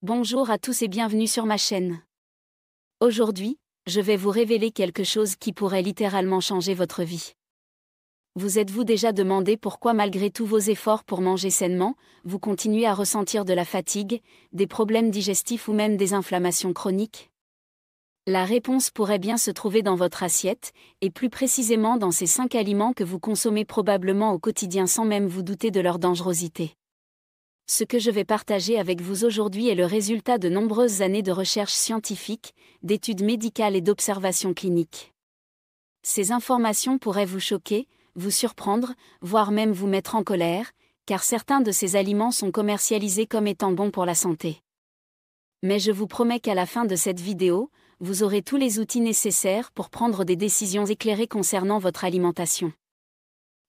Bonjour à tous et bienvenue sur ma chaîne. Aujourd'hui, je vais vous révéler quelque chose qui pourrait littéralement changer votre vie. Vous êtes-vous déjà demandé pourquoi malgré tous vos efforts pour manger sainement, vous continuez à ressentir de la fatigue, des problèmes digestifs ou même des inflammations chroniques? La réponse pourrait bien se trouver dans votre assiette, et plus précisément dans ces 5 aliments que vous consommez probablement au quotidien sans même vous douter de leur dangerosité. Ce que je vais partager avec vous aujourd'hui est le résultat de nombreuses années de recherches scientifiques, d'études médicales et d'observations cliniques. Ces informations pourraient vous choquer, vous surprendre, voire même vous mettre en colère, car certains de ces aliments sont commercialisés comme étant bons pour la santé. Mais je vous promets qu'à la fin de cette vidéo, vous aurez tous les outils nécessaires pour prendre des décisions éclairées concernant votre alimentation.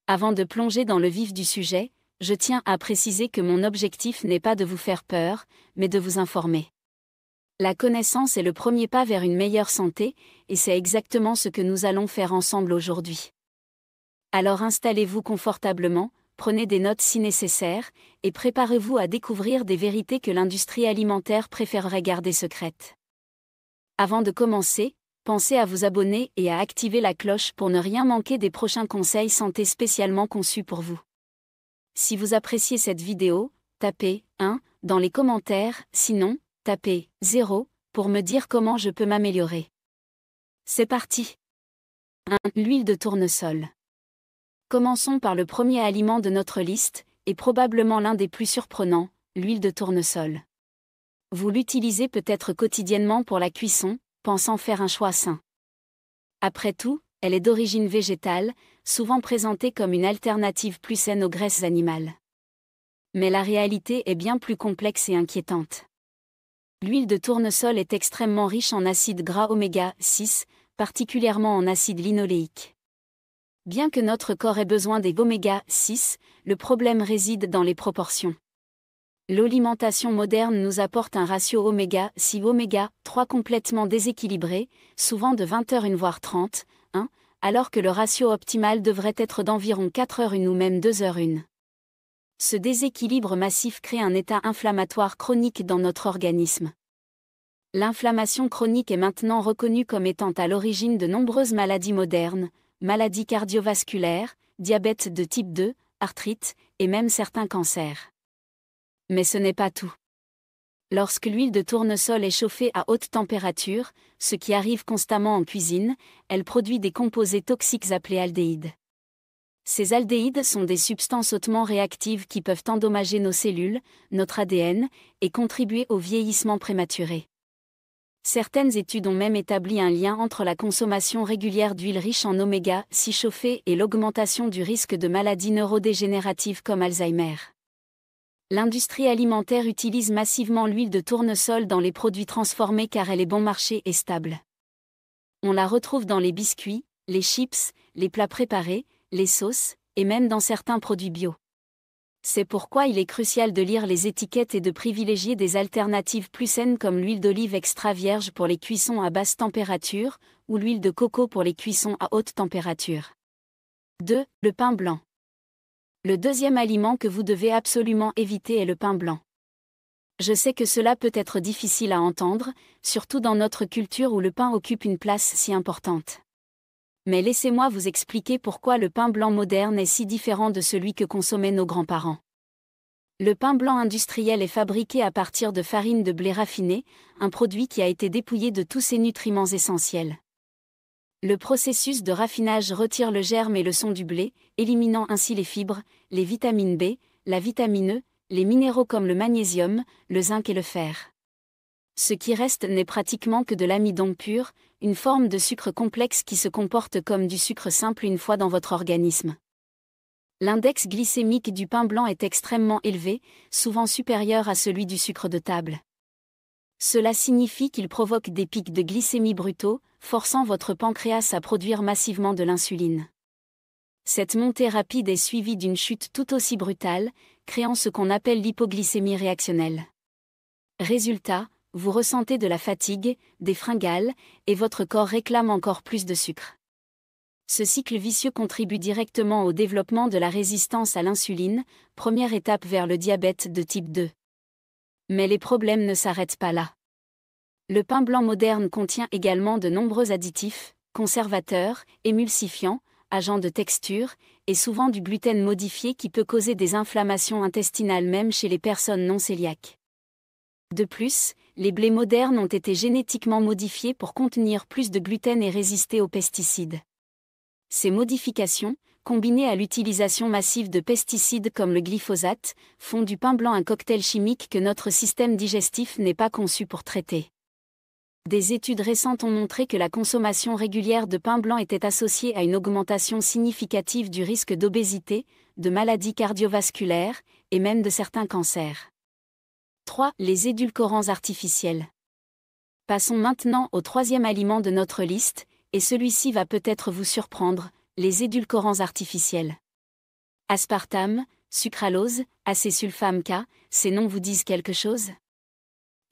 Avant de plonger dans le vif du sujet, je tiens à préciser que mon objectif n'est pas de vous faire peur, mais de vous informer. La connaissance est le premier pas vers une meilleure santé, et c'est exactement ce que nous allons faire ensemble aujourd'hui. Alors installez-vous confortablement, prenez des notes si nécessaire, et préparez-vous à découvrir des vérités que l'industrie alimentaire préférerait garder secrètes. Avant de commencer, pensez à vous abonner et à activer la cloche pour ne rien manquer des prochains conseils santé spécialement conçus pour vous. Si vous appréciez cette vidéo, tapez 1 dans les commentaires, sinon, tapez 0 pour me dire comment je peux m'améliorer. C'est parti. 1. L'huile de tournesol. Commençons par le premier aliment de notre liste, et probablement l'un des plus surprenants, l'huile de tournesol. Vous l'utilisez peut-être quotidiennement pour la cuisson, pensant faire un choix sain. Après tout, elle est d'origine végétale, souvent présentée comme une alternative plus saine aux graisses animales. Mais la réalité est bien plus complexe et inquiétante. L'huile de tournesol est extrêmement riche en acides gras oméga 6, particulièrement en acide linoléique. Bien que notre corps ait besoin des oméga 6, le problème réside dans les proportions. L'alimentation moderne nous apporte un ratio oméga 6 oméga 3 complètement déséquilibré, souvent de 20h1 voire 30, alors que le ratio optimal devrait être d'environ 4h1 ou même 2h1. Ce déséquilibre massif crée un état inflammatoire chronique dans notre organisme. L'inflammation chronique est maintenant reconnue comme étant à l'origine de nombreuses maladies modernes, maladies cardiovasculaires, diabète de type 2, arthrite, et même certains cancers. Mais ce n'est pas tout. Lorsque l'huile de tournesol est chauffée à haute température, ce qui arrive constamment en cuisine, elle produit des composés toxiques appelés aldéhydes. Ces aldéhydes sont des substances hautement réactives qui peuvent endommager nos cellules, notre ADN, et contribuer au vieillissement prématuré. Certaines études ont même établi un lien entre la consommation régulière d'huile riche en oméga 6 chauffée et l'augmentation du risque de maladies neurodégénératives comme Alzheimer. L'industrie alimentaire utilise massivement l'huile de tournesol dans les produits transformés car elle est bon marché et stable. On la retrouve dans les biscuits, les chips, les plats préparés, les sauces, et même dans certains produits bio. C'est pourquoi il est crucial de lire les étiquettes et de privilégier des alternatives plus saines comme l'huile d'olive extra vierge pour les cuissons à basse température, ou l'huile de coco pour les cuissons à haute température. 2. Le pain blanc. Le deuxième aliment que vous devez absolument éviter est le pain blanc. Je sais que cela peut être difficile à entendre, surtout dans notre culture où le pain occupe une place si importante. Mais laissez-moi vous expliquer pourquoi le pain blanc moderne est si différent de celui que consommaient nos grands-parents. Le pain blanc industriel est fabriqué à partir de farine de blé raffiné, un produit qui a été dépouillé de tous ses nutriments essentiels. Le processus de raffinage retire le germe et le son du blé, éliminant ainsi les fibres, les vitamines B, la vitamine E, les minéraux comme le magnésium, le zinc et le fer. Ce qui reste n'est pratiquement que de l'amidon pur, une forme de sucre complexe qui se comporte comme du sucre simple une fois dans votre organisme. L'index glycémique du pain blanc est extrêmement élevé, souvent supérieur à celui du sucre de table. Cela signifie qu'il provoque des pics de glycémie brutaux, forçant votre pancréas à produire massivement de l'insuline. Cette montée rapide est suivie d'une chute tout aussi brutale, créant ce qu'on appelle l'hypoglycémie réactionnelle. Résultat, vous ressentez de la fatigue, des fringales, et votre corps réclame encore plus de sucre. Ce cycle vicieux contribue directement au développement de la résistance à l'insuline, première étape vers le diabète de type 2. Mais les problèmes ne s'arrêtent pas là. Le pain blanc moderne contient également de nombreux additifs, conservateurs, émulsifiants, agents de texture, et souvent du gluten modifié qui peut causer des inflammations intestinales même chez les personnes non cœliaques. De plus, les blés modernes ont été génétiquement modifiés pour contenir plus de gluten et résister aux pesticides. Ces modifications, combinées à l'utilisation massive de pesticides comme le glyphosate, font du pain blanc un cocktail chimique que notre système digestif n'est pas conçu pour traiter. Des études récentes ont montré que la consommation régulière de pain blanc était associée à une augmentation significative du risque d'obésité, de maladies cardiovasculaires, et même de certains cancers. 3. Les édulcorants artificiels. Passons maintenant au troisième aliment de notre liste, et celui-ci va peut-être vous surprendre, les édulcorants artificiels. Aspartame, sucralose, acésulfame K, ces noms vous disent quelque chose ?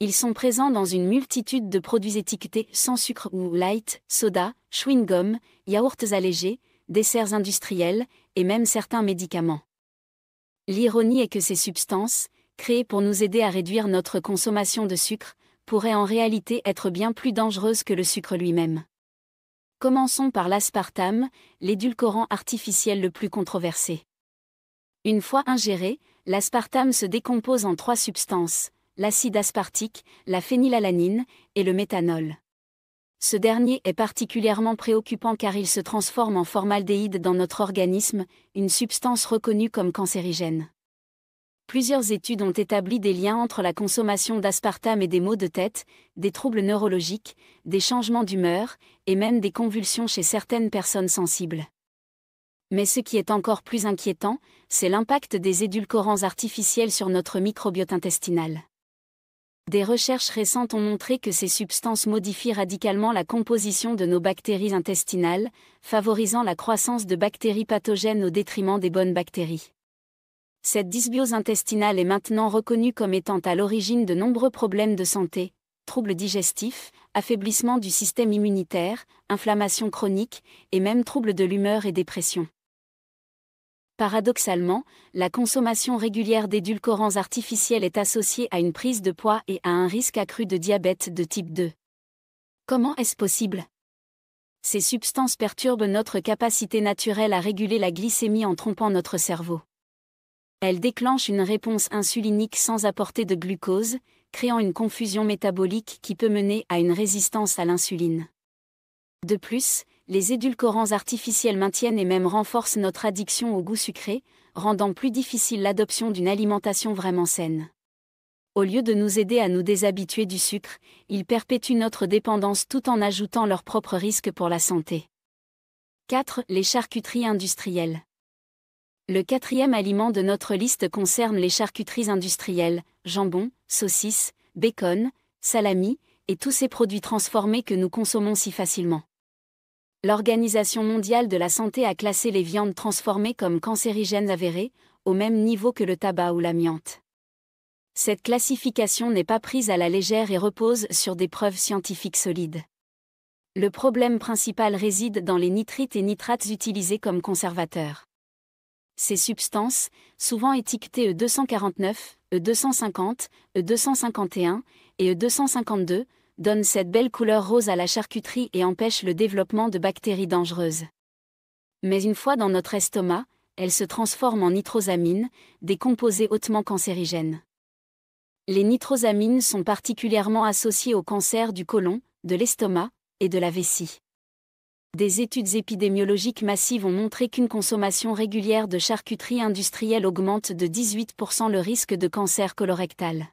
Ils sont présents dans une multitude de produits étiquetés sans sucre ou light, soda, chewing-gum, yaourts allégés, desserts industriels, et même certains médicaments. L'ironie est que ces substances, créées pour nous aider à réduire notre consommation de sucre, pourraient en réalité être bien plus dangereuses que le sucre lui-même. Commençons par l'aspartame, l'édulcorant artificiel le plus controversé. Une fois ingéré, l'aspartame se décompose en 3 substances, l'acide aspartique, la phénylalanine et le méthanol. Ce dernier est particulièrement préoccupant car il se transforme en formaldéhyde dans notre organisme, une substance reconnue comme cancérigène. Plusieurs études ont établi des liens entre la consommation d'aspartame et des maux de tête, des troubles neurologiques, des changements d'humeur, et même des convulsions chez certaines personnes sensibles. Mais ce qui est encore plus inquiétant, c'est l'impact des édulcorants artificiels sur notre microbiote intestinal. Des recherches récentes ont montré que ces substances modifient radicalement la composition de nos bactéries intestinales, favorisant la croissance de bactéries pathogènes au détriment des bonnes bactéries. Cette dysbiose intestinale est maintenant reconnue comme étant à l'origine de nombreux problèmes de santé, troubles digestifs, affaiblissement du système immunitaire, inflammation chronique, et même troubles de l'humeur et dépression. Paradoxalement, la consommation régulière d'édulcorants artificiels est associée à une prise de poids et à un risque accru de diabète de type 2. Comment est-ce possible ? Ces substances perturbent notre capacité naturelle à réguler la glycémie en trompant notre cerveau. Elles déclenchent une réponse insulinique sans apporter de glucose, créant une confusion métabolique qui peut mener à une résistance à l'insuline. De plus, les édulcorants artificiels maintiennent et même renforcent notre addiction au goût sucré, rendant plus difficile l'adoption d'une alimentation vraiment saine. Au lieu de nous aider à nous déshabituer du sucre, ils perpétuent notre dépendance tout en ajoutant leurs propres risques pour la santé. 4. Les charcuteries industrielles. Le 4e aliment de notre liste concerne les charcuteries industrielles, jambon, saucisses, bacon, salami, et tous ces produits transformés que nous consommons si facilement. L'Organisation mondiale de la santé a classé les viandes transformées comme cancérigènes avérées, au même niveau que le tabac ou l'amiante. Cette classification n'est pas prise à la légère et repose sur des preuves scientifiques solides. Le problème principal réside dans les nitrites et nitrates utilisés comme conservateurs. Ces substances, souvent étiquetées E249, E250, E251 et E252, donnent cette belle couleur rose à la charcuterie et empêchent le développement de bactéries dangereuses. Mais une fois dans notre estomac, elles se transforment en nitrosamines, des composés hautement cancérigènes. Les nitrosamines sont particulièrement associées au cancer du côlon, de l'estomac et de la vessie. Des études épidémiologiques massives ont montré qu'une consommation régulière de charcuterie industrielle augmente de 18% le risque de cancer colorectal.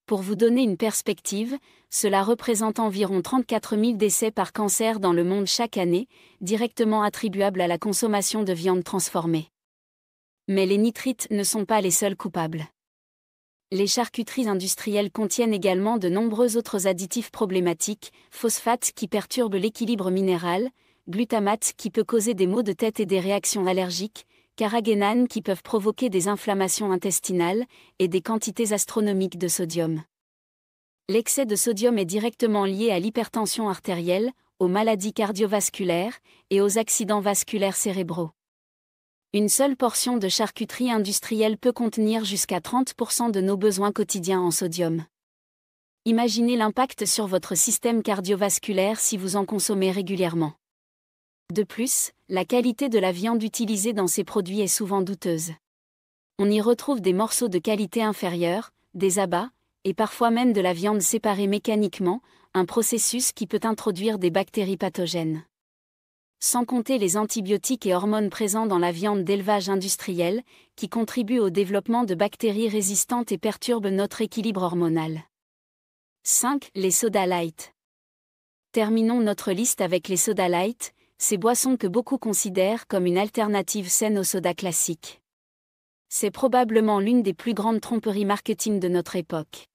Pour vous donner une perspective, cela représente environ 34 000 décès par cancer dans le monde chaque année, directement attribuables à la consommation de viande transformée. Mais les nitrites ne sont pas les seuls coupables. Les charcuteries industrielles contiennent également de nombreux autres additifs problématiques, phosphates qui perturbent l'équilibre minéral, glutamate qui peut causer des maux de tête et des réactions allergiques, carragénane qui peuvent provoquer des inflammations intestinales, et des quantités astronomiques de sodium. L'excès de sodium est directement lié à l'hypertension artérielle, aux maladies cardiovasculaires et aux accidents vasculaires cérébraux. Une seule portion de charcuterie industrielle peut contenir jusqu'à 30% de nos besoins quotidiens en sodium. Imaginez l'impact sur votre système cardiovasculaire si vous en consommez régulièrement. De plus, la qualité de la viande utilisée dans ces produits est souvent douteuse. On y retrouve des morceaux de qualité inférieure, des abats, et parfois même de la viande séparée mécaniquement, un processus qui peut introduire des bactéries pathogènes. Sans compter les antibiotiques et hormones présents dans la viande d'élevage industriel, qui contribuent au développement de bactéries résistantes et perturbent notre équilibre hormonal. 5. Les sodas light. Terminons notre liste avec les sodas light, ces boissons que beaucoup considèrent comme une alternative saine aux sodas classiques. C'est probablement l'une des plus grandes tromperies marketing de notre époque.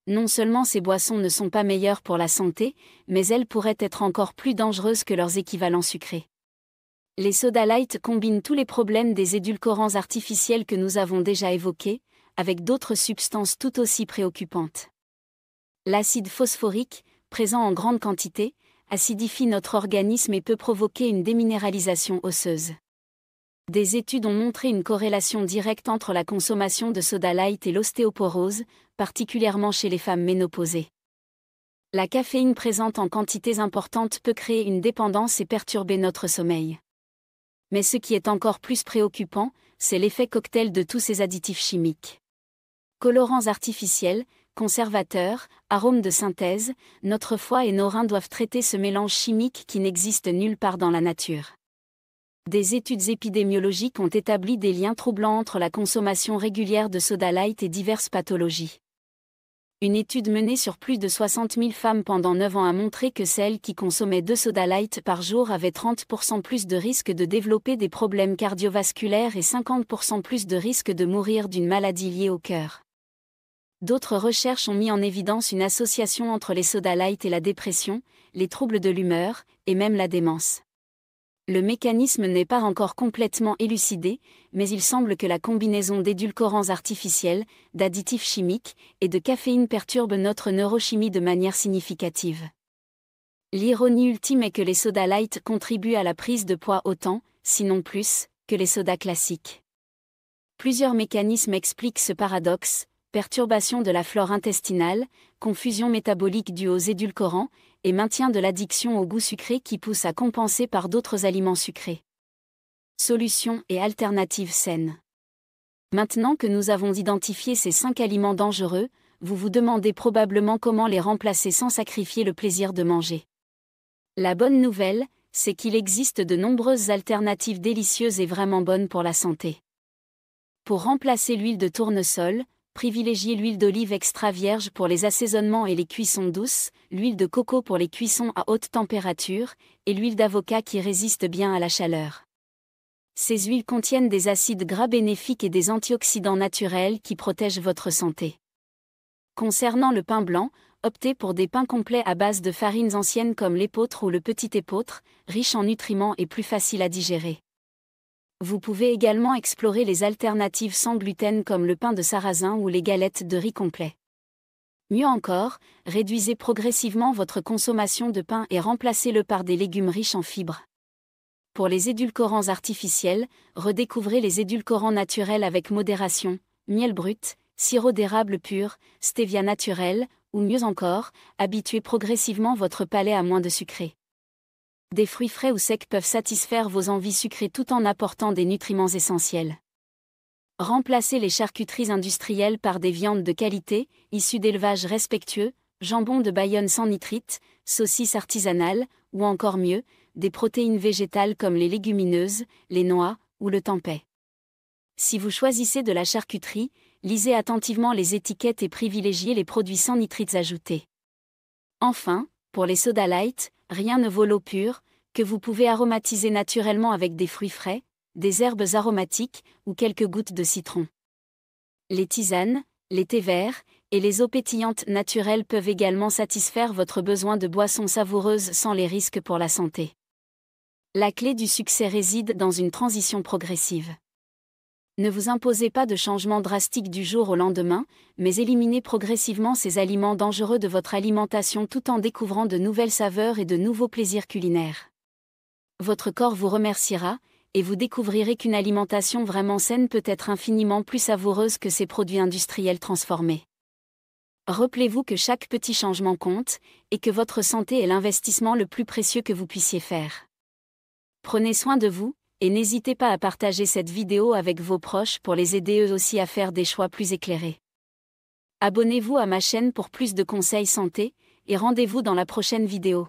Non seulement ces boissons ne sont pas meilleures pour la santé, mais elles pourraient être encore plus dangereuses que leurs équivalents sucrés. Les sodas light combinent tous les problèmes des édulcorants artificiels que nous avons déjà évoqués, avec d'autres substances tout aussi préoccupantes. L'acide phosphorique, présent en grande quantité, acidifie notre organisme et peut provoquer une déminéralisation osseuse. Des études ont montré une corrélation directe entre la consommation de soda light et l'ostéoporose, particulièrement chez les femmes ménopausées. La caféine présente en quantités importantes peut créer une dépendance et perturber notre sommeil. Mais ce qui est encore plus préoccupant, c'est l'effet cocktail de tous ces additifs chimiques. Colorants artificiels, conservateurs, arômes de synthèse, notre foie et nos reins doivent traiter ce mélange chimique qui n'existe nulle part dans la nature. Des études épidémiologiques ont établi des liens troublants entre la consommation régulière de soda light et diverses pathologies. Une étude menée sur plus de 60 000 femmes pendant 9 ans a montré que celles qui consommaient 2 soda light par jour avaient 30% plus de risque de développer des problèmes cardiovasculaires et 50% plus de risque de mourir d'une maladie liée au cœur. D'autres recherches ont mis en évidence une association entre les soda light et la dépression, les troubles de l'humeur, et même la démence. Le mécanisme n'est pas encore complètement élucidé, mais il semble que la combinaison d'édulcorants artificiels, d'additifs chimiques et de caféine perturbe notre neurochimie de manière significative. L'ironie ultime est que les sodas light contribuent à la prise de poids autant, sinon plus, que les sodas classiques. Plusieurs mécanismes expliquent ce paradoxe: perturbation de la flore intestinale, confusion métabolique due aux édulcorants, et maintien de l'addiction au goût sucré qui pousse à compenser par d'autres aliments sucrés. Solutions et alternatives saines. Maintenant que nous avons identifié ces 5 aliments dangereux, vous vous demandez probablement comment les remplacer sans sacrifier le plaisir de manger. La bonne nouvelle, c'est qu'il existe de nombreuses alternatives délicieuses et vraiment bonnes pour la santé. Pour remplacer l'huile de tournesol, privilégiez l'huile d'olive extra vierge pour les assaisonnements et les cuissons douces, l'huile de coco pour les cuissons à haute température, et l'huile d'avocat qui résiste bien à la chaleur. Ces huiles contiennent des acides gras bénéfiques et des antioxydants naturels qui protègent votre santé. Concernant le pain blanc, optez pour des pains complets à base de farines anciennes comme l'épeautre ou le petit épeautre, riches en nutriments et plus faciles à digérer. Vous pouvez également explorer les alternatives sans gluten comme le pain de sarrasin ou les galettes de riz complet. Mieux encore, réduisez progressivement votre consommation de pain et remplacez-le par des légumes riches en fibres. Pour les édulcorants artificiels, redécouvrez les édulcorants naturels avec modération, miel brut, sirop d'érable pur, stevia naturel, ou mieux encore, habituez progressivement votre palais à moins de sucré. Des fruits frais ou secs peuvent satisfaire vos envies sucrées tout en apportant des nutriments essentiels. Remplacez les charcuteries industrielles par des viandes de qualité, issues d'élevage respectueux, jambon de Bayonne sans nitrite, saucisses artisanales, ou encore mieux, des protéines végétales comme les légumineuses, les noix, ou le tempeh. Si vous choisissez de la charcuterie, lisez attentivement les étiquettes et privilégiez les produits sans nitrites ajoutés. Enfin, pour les sodas light, rien ne vaut l'eau pure, que vous pouvez aromatiser naturellement avec des fruits frais, des herbes aromatiques ou quelques gouttes de citron. Les tisanes, les thés verts et les eaux pétillantes naturelles peuvent également satisfaire votre besoin de boissons savoureuses sans les risques pour la santé. La clé du succès réside dans une transition progressive. Ne vous imposez pas de changement drastique du jour au lendemain, mais éliminez progressivement ces aliments dangereux de votre alimentation tout en découvrant de nouvelles saveurs et de nouveaux plaisirs culinaires. Votre corps vous remerciera, et vous découvrirez qu'une alimentation vraiment saine peut être infiniment plus savoureuse que ces produits industriels transformés. Rappelez-vous que chaque petit changement compte, et que votre santé est l'investissement le plus précieux que vous puissiez faire. Prenez soin de vous, et n'hésitez pas à partager cette vidéo avec vos proches pour les aider eux aussi à faire des choix plus éclairés. Abonnez-vous à ma chaîne pour plus de conseils santé, et rendez-vous dans la prochaine vidéo.